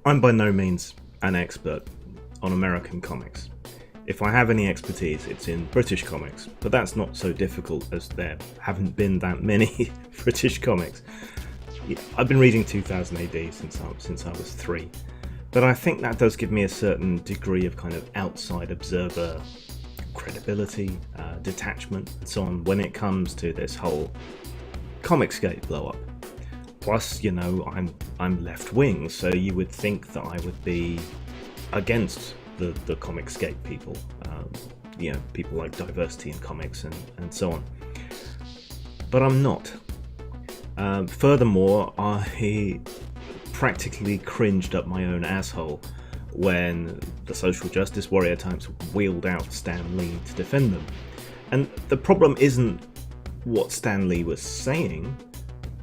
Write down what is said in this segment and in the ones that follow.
I'm by no means an expert on American comics. If I have any expertise, it's in British comics, but that's not so difficult as there haven't been that many British comics. I've been reading 2000 AD since I was 3, but I think that does give me a certain degree of kind of outside observer credibility, detachment, and so on when it comes to this whole Comicsgate blow up. Plus, I'm left wing, so you would think that I would be against the Comicsgate people, people like diversity in comics and so on. But I'm not. Furthermore, I practically cringed up my own asshole when the social justice warrior types wheeled out Stan Lee to defend them. And the problem isn't what Stan Lee was saying,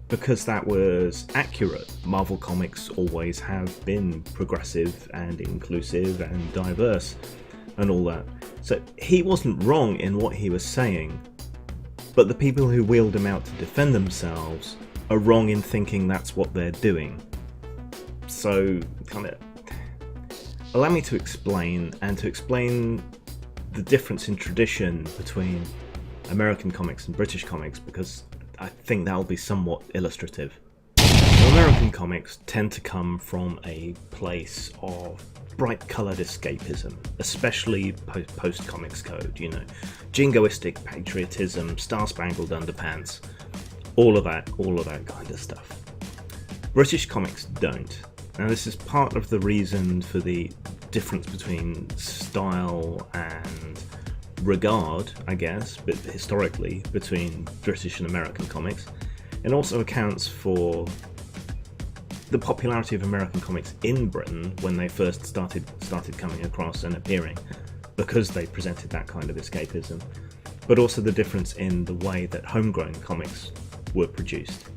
because that was accurate. Marvel Comics always have been progressive and inclusive and diverse and all that. So he wasn't wrong in what he was saying, but the people who wheeled him out to defend themselves are wrong in thinking that's what they're doing. So, allow me to explain the difference in tradition between American comics and British comics, because I think that'll be somewhat illustrative. So American comics tend to come from a place of bright-coloured escapism, especially post-comics code, jingoistic patriotism, star-spangled underpants, all of that kind of stuff. British comics don't. Now this is part of the reason for the difference between style and regard, I guess, but historically, between British and American comics. It also accounts for the popularity of American comics in Britain when they first started coming across and appearing, because they presented that kind of escapism, but also the difference in the way that homegrown comics were produced.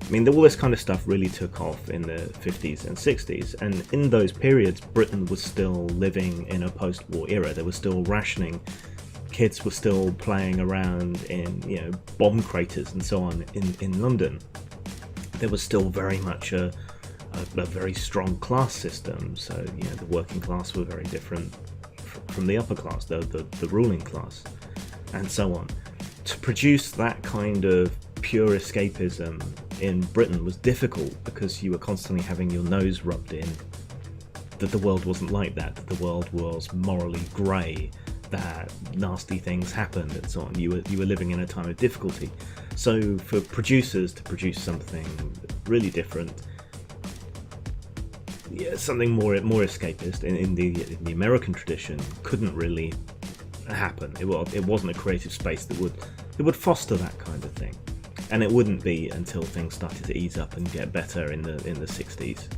I mean, all this kind of stuff really took off in the 50s and 60s, and in those periods, Britain was still living in a post-war era. There was still rationing. Kids were still playing around in, bomb craters and so on in London. There was still very much a very strong class system. So, the working class were very different from the upper class, the ruling class, and so on. To produce that kind of pure escapism in Britain was difficult, because you were constantly having your nose rubbed in that the world wasn't like that the world was morally grey, that nasty things happened and so on. You were living in a time of difficulty. So for producers to produce something really different, something more escapist in the American tradition, couldn't really happen. It wasn't a creative space that would foster that kind of thing. And it wouldn't be until things started to ease up and get better in the 60s,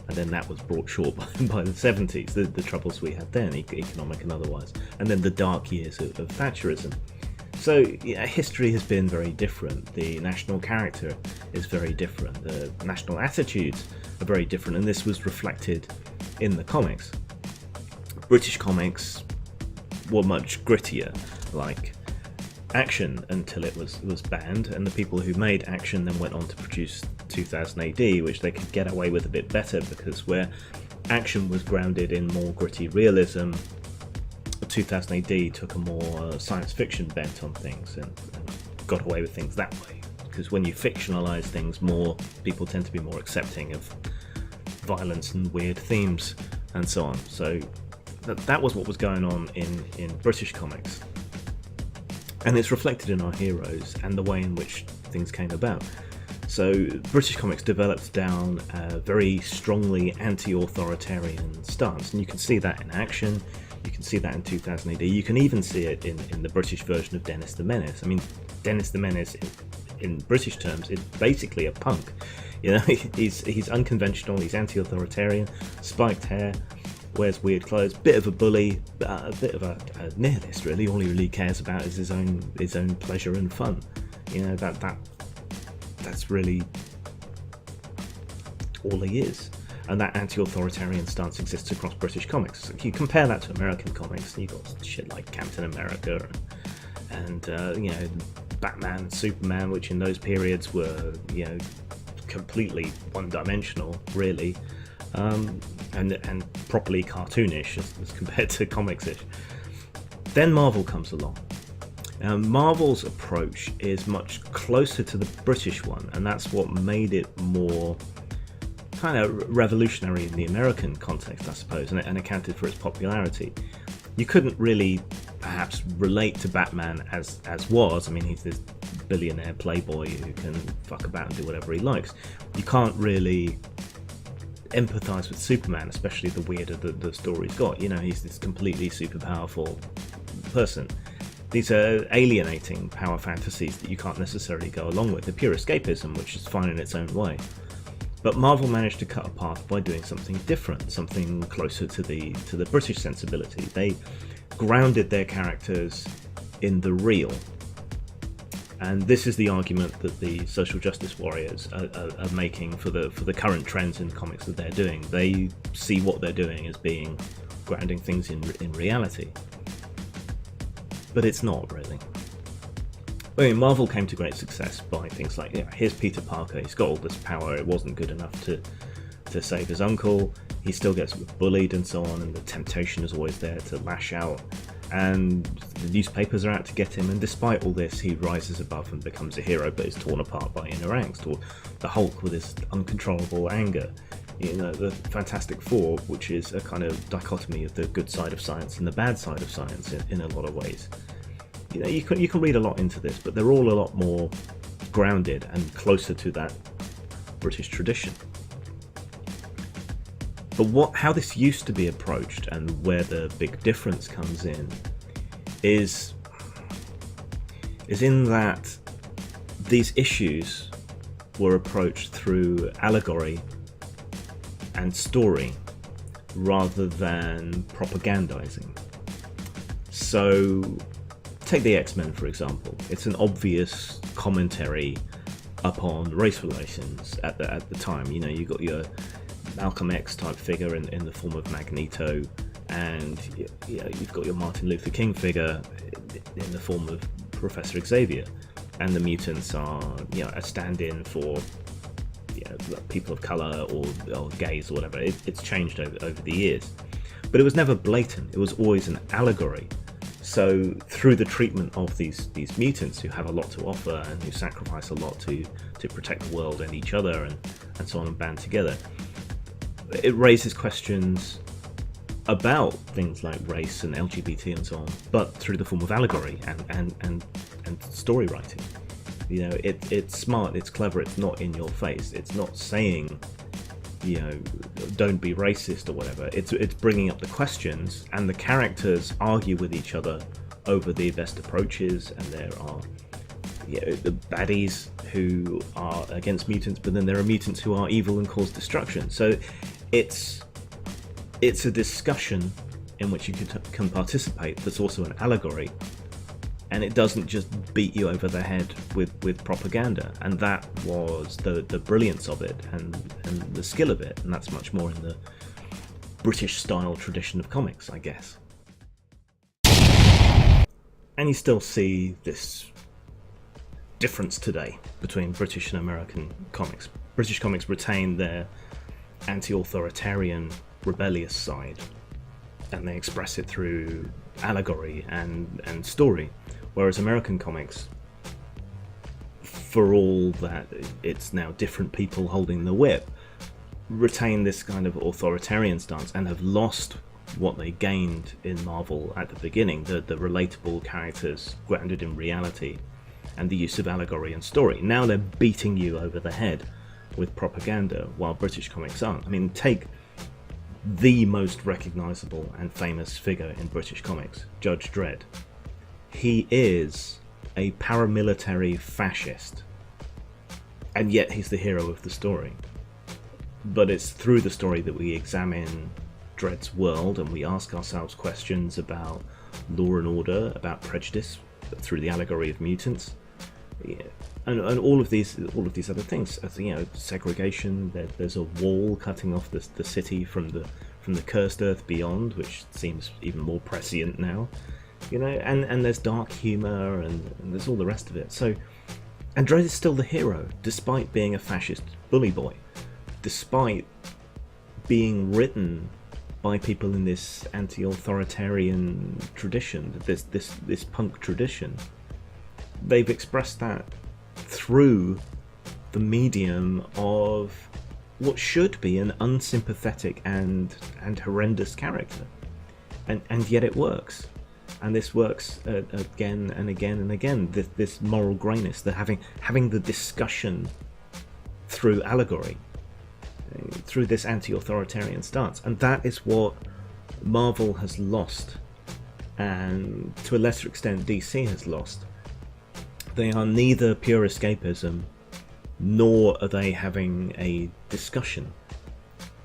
and then that was brought short by the 70s, the troubles we had then, economic and otherwise, and then the dark years of Thatcherism. So history has been very different. The national character is very different. The national attitudes are very different, and this was reflected in the comics. British comics were much grittier, like Action, until it was banned, and the people who made Action then went on to produce 2000 AD, which they could get away with a bit better, because where Action was grounded in more gritty realism, 2000 AD took a more science fiction bent on things and got away with things that way. Because when you fictionalize things more, people tend to be more accepting of violence and weird themes and so on. So that was what was going on in British comics. And it's reflected in our heroes and the way in which things came about. So British comics developed down a very strongly anti-authoritarian stance, and you can see that in Action, you can see that in 2000 AD, you can even see it in the British version of Dennis the Menace. I mean, Dennis the Menace in British terms is basically a punk. He's unconventional, he's anti-authoritarian, spiked hair, wears weird clothes, bit of a bully, a bit of a nihilist really. All he really cares about is his own pleasure and fun. That's really all he is. And that anti-authoritarian stance exists across British comics. You compare that to American comics, and you've got shit like Captain America and Batman and Superman, which in those periods were completely one-dimensional, really. and properly cartoonish as compared to comics-ish. Then Marvel comes along. Marvel's approach is much closer to the British one, and that's what made it more kind of revolutionary in the American context, I suppose, and accounted for its popularity. You couldn't really perhaps relate to Batman as was. I mean, he's this billionaire playboy who can fuck about and do whatever he likes. You can't really empathise with Superman, especially the weirder the story's got. You know, he's this completely super powerful person. These are alienating power fantasies that you can't necessarily go along with. They're pure escapism, which is fine in its own way. But Marvel managed to cut a path by doing something different, something closer to the British sensibility. They grounded their characters in the real. And this is the argument that the social justice warriors are making for the current trends in comics that they're doing. They see what they're doing as being grounding things in reality. But it's not really. I mean, Marvel came to great success by things like, here's Peter Parker, he's got all this power, it wasn't good enough to save his uncle, he still gets bullied and so on, and the temptation is always there to lash out, and the newspapers are out to get him, and despite all this, he rises above and becomes a hero, but is torn apart by inner angst, or the Hulk with his uncontrollable anger. You know, the Fantastic Four, which is a kind of dichotomy of the good side of science and the bad side of science in a lot of ways. You know, you can read a lot into this, but they're all a lot more grounded and closer to that British tradition. But how this used to be approached, and where the big difference comes in, is in that these issues were approached through allegory and story rather than propagandizing. So take the X-Men, for example. It's an obvious commentary upon race relations at the time. You know, you got your Malcolm X type figure in the form of Magneto, and you've got your Martin Luther King figure in the form of Professor Xavier, and the mutants are a stand-in for people of colour or gays or whatever. It's changed over the years, but it was never blatant. It was always an allegory. So through the treatment of these mutants who have a lot to offer and who sacrifice a lot to protect the world and each other and so on and band together, it raises questions about things like race and LGBT and so on, but through the form of allegory and story writing. You know, it's smart, it's clever, it's not in your face. It's not saying, don't be racist or whatever. It's bringing up the questions, and the characters argue with each other over the best approaches, and there are the baddies who are against mutants, but then there are mutants who are evil and cause destruction. So it's a discussion in which you can participate that's also an allegory, and it doesn't just beat you over the head with propaganda. And that was the brilliance of it and the skill of it, and that's much more in the British style tradition of comics, I guess. And you still see this difference today between British and American comics. British comics retain their anti-authoritarian, rebellious side, and they express it through allegory and story. Whereas American comics, for all that it's now different people holding the whip, retain this kind of authoritarian stance and have lost what they gained in Marvel at the beginning, the relatable characters grounded in reality and the use of allegory and story. Now they're beating you over the head with propaganda, while British comics aren't. I mean, take the most recognisable and famous figure in British comics, Judge Dredd. He is a paramilitary fascist, and yet he's the hero of the story. But it's through the story that we examine Dredd's world, and we ask ourselves questions about law and order, about prejudice, through the allegory of mutants, and all of these other things. Segregation. There's a wall cutting off the city from the cursed earth beyond, which seems even more prescient now. And there's dark humour, and there's all the rest of it. So, and Dredd is still the hero, despite being a fascist bully boy, despite being written by people in this anti-authoritarian tradition, this punk tradition. They've expressed that through the medium of what should be an unsympathetic and horrendous character, and yet it works. And this works again and again and again. This moral greyness, that having the discussion through allegory, through this anti-authoritarian stance, and that is what Marvel has lost, and to a lesser extent DC has lost. They are neither pure escapism, nor are they having a discussion.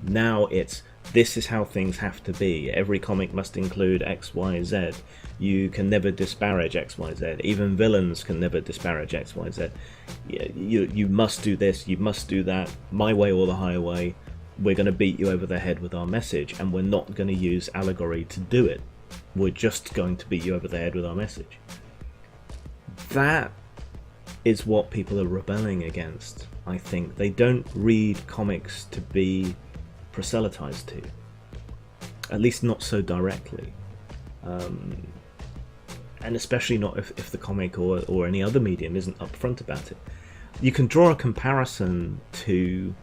Now it's, this is how things have to be. Every comic must include X, Y, Z. You can never disparage X, Y, Z. Even villains can never disparage X, Y, Z. You must do this, you must do that, my way or the highway. We're going to beat you over the head with our message, and we're not going to use allegory to do it. We're just going to beat you over the head with our message. That is what people are rebelling against, I think. They don't read comics to be proselytized to, at least not so directly, and especially not if the comic or any other medium isn't upfront about it. You can draw a comparison to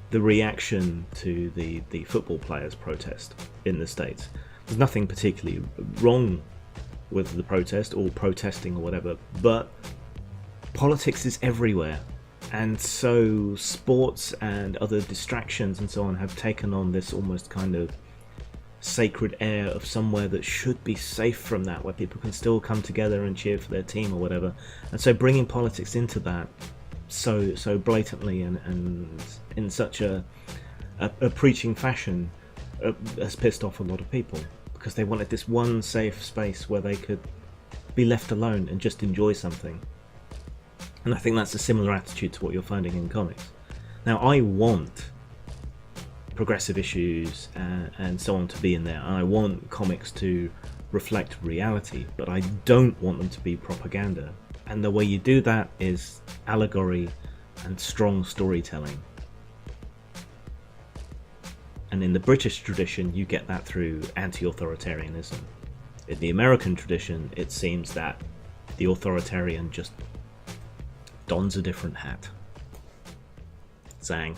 the reaction to the football players' protest in the States. There's nothing particularly wrong with the protest or protesting or whatever, but politics is everywhere. And so sports and other distractions and so on have taken on this almost kind of sacred air of somewhere that should be safe from that, where people can still come together and cheer for their team or whatever. And so bringing politics into that so blatantly and in such a preaching fashion has pissed off a lot of people, because they wanted this one safe space where they could be left alone and just enjoy something. And I think that's a similar attitude to what you're finding in comics. Now, I want progressive issues and so on to be in there, and I want comics to reflect reality, but I don't want them to be propaganda. And the way you do that is allegory and strong storytelling. And in the British tradition, you get that through anti-authoritarianism. In the American tradition, it seems that the authoritarian just dons a different hat. Zang.